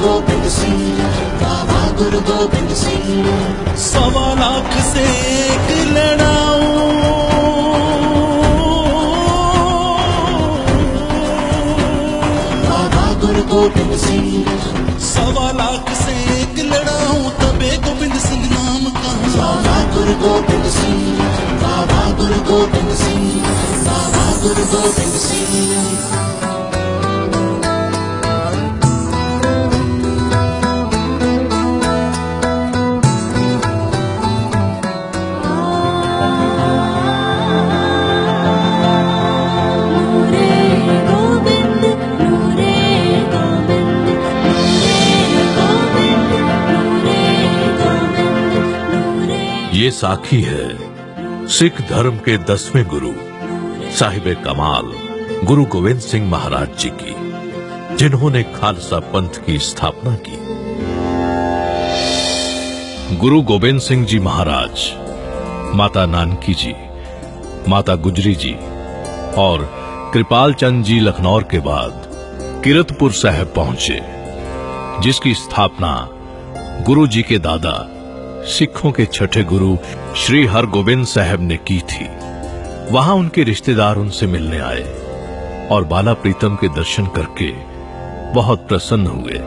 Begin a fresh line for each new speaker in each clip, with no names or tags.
गोबिंद सिंह, बाबा गुरु गोबिंद सिंह।
1.25 लाख से एक लड़ाऊं,
बाबा गुरु गोबिंद सिंह।
1.25 लाख से एक लड़ाऊं, तबे गोबिंद सिंह नाम कहा।
बाबा गुरु गोबिंद सिंह, बाबा गुरु गोबिंद सिंह, बाबा गुरु गोबिंद सिंह।
ये साखी है सिख धर्म के 10वें गुरु साहिब कमाल गुरु गोविंद सिंह महाराज जी की, जिन्होंने खालसा पंथ की स्थापना की। गुरु गोविंद सिंह जी महाराज माता नानकी जी, माता गुजरी जी और कृपाल चंद जी लखनौर के बाद किरतपुर साहिब पहुंचे, जिसकी स्थापना गुरु जी के दादा सिखों के छठे गुरु श्री हरगोबिंद साहब ने की थी। वहां उनके रिश्तेदार उनसे मिलने आए और बाला प्रीतम के दर्शन करके बहुत प्रसन्न हुए।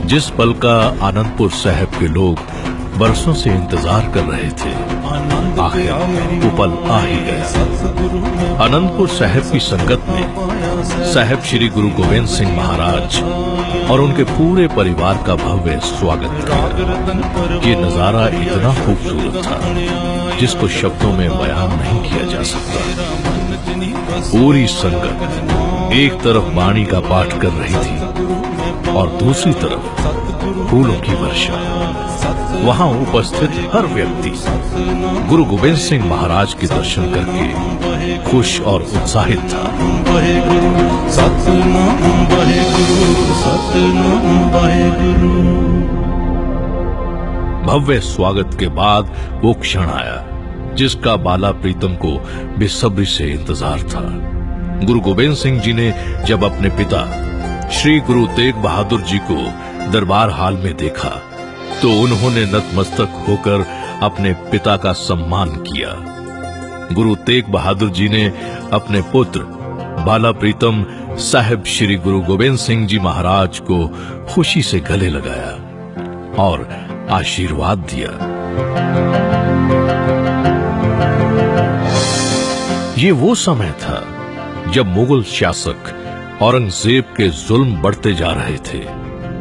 जिस पल का आनंदपुर साहब के लोग बरसों से इंतजार कर रहे थे, आखिर वो पल आ ही गया। आनंदपुर साहब की संगत में साहब श्री गुरु गोविंद सिंह महाराज और उनके पूरे परिवार का भव्य स्वागत किया। ये नजारा इतना खूबसूरत था जिसको शब्दों में बयान नहीं किया जा सकता। पूरी संगत एक तरफ वाणी का पाठ कर रही थी और दूसरी तरफ फूलों की वर्षा। वहां उपस्थित हर व्यक्ति गुरु गोविंद सिंह महाराज के दर्शन करके खुश और उत्साहित था। भव्य स्वागत के बाद वो क्षण आया जिसका बाला प्रीतम को बेसब्री से इंतजार था। गुरु गोविंद सिंह जी ने जब अपने पिता श्री गुरु तेग बहादुर जी को दरबार हाल में देखा तो उन्होंने नतमस्तक होकर अपने पिता का सम्मान किया। गुरु तेग बहादुर जी ने अपने पुत्र बाला प्रीतम साहिब श्री गुरु गोविंद सिंह जी महाराज को खुशी से गले लगाया और आशीर्वाद दिया। ये वो समय था जब मुगल शासक औरंगजेब के जुल्म बढ़ते जा रहे थे।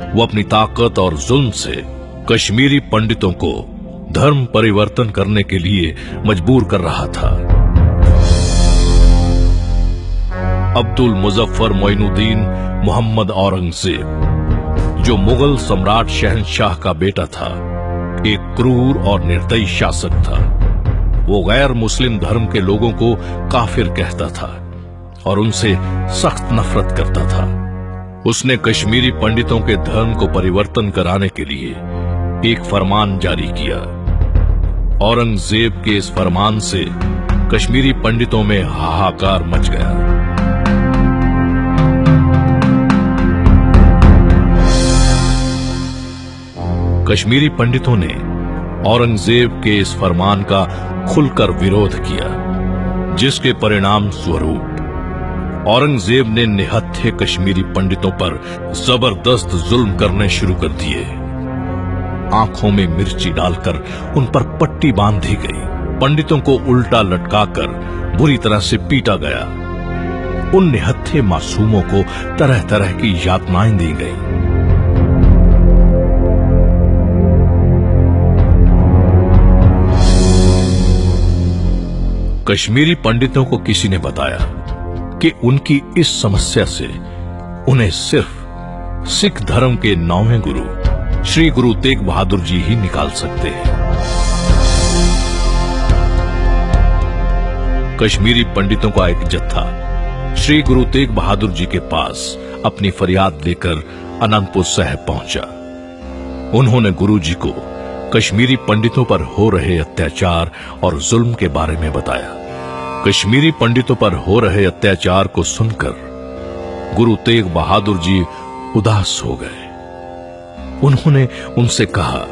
वो अपनी ताकत और जुल्म से कश्मीरी पंडितों को धर्म परिवर्तन करने के लिए मजबूर कर रहा था। अब्दुल मुजफ्फर मोइनुद्दीन मोहम्मद औरंगजेब, जो मुगल सम्राट शहंशाह का बेटा था, एक क्रूर और निर्दयी शासक था। वो गैर मुस्लिम धर्म के लोगों को काफिर कहता था और उनसे सख्त नफरत करता था। उसने कश्मीरी पंडितों के धर्म को परिवर्तन कराने के लिए एक फरमान जारी किया। औरंगजेब के इस फरमान से कश्मीरी पंडितों में हाहाकार मच गया। कश्मीरी पंडितों ने औरंगजेब के इस फरमान का खुलकर विरोध किया, जिसके परिणाम स्वरूप औरंगजेब ने निहत्थे कश्मीरी पंडितों पर जबरदस्त जुल्म करने शुरू कर दिए। आंखों में मिर्ची डालकर उन पर पट्टी बांध दी गई। पंडितों को उल्टा लटकाकर बुरी तरह से पीटा गया। उन निहत्थे मासूमों को तरह तरह की यातनाएं दी गई। कश्मीरी पंडितों को किसी ने बताया कि उनकी इस समस्या से उन्हें सिर्फ सिख धर्म के 9वें गुरु श्री गुरु तेग बहादुर जी ही निकाल सकते हैं। कश्मीरी पंडितों का एक जत्था श्री गुरु तेग बहादुर जी के पास अपनी फरियाद लेकर आनंदपुर साहिब पहुंचा। उन्होंने गुरु जी को कश्मीरी पंडितों पर हो रहे अत्याचार और जुल्म के बारे में बताया। कश्मीरी पंडितों पर हो रहे अत्याचार को सुनकर गुरु तेग बहादुर जी उदास हो गए। उन्होंने उनसे कहा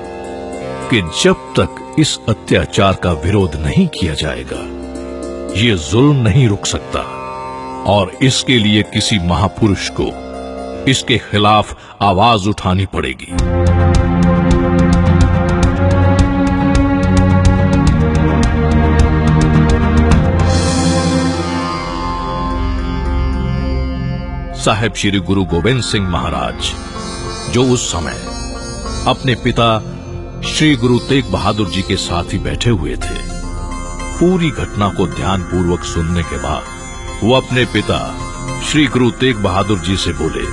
कि जब तक इस अत्याचार का विरोध नहीं किया जाएगा, ये जुल्म नहीं रुक सकता और इसके लिए किसी महापुरुष को इसके खिलाफ आवाज उठानी पड़ेगी। साहेब श्री गुरु गोविंद सिंह महाराज, जो उस समय अपने पिता श्री गुरु तेग बहादुर जी के साथ ही बैठे हुए थे, पूरी घटना को ध्यानपूर्वक सुनने के बाद वो अपने पिता श्री गुरु तेग बहादुर जी से बोले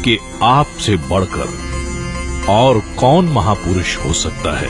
कि आपसे बढ़कर और कौन महापुरुष हो सकता है।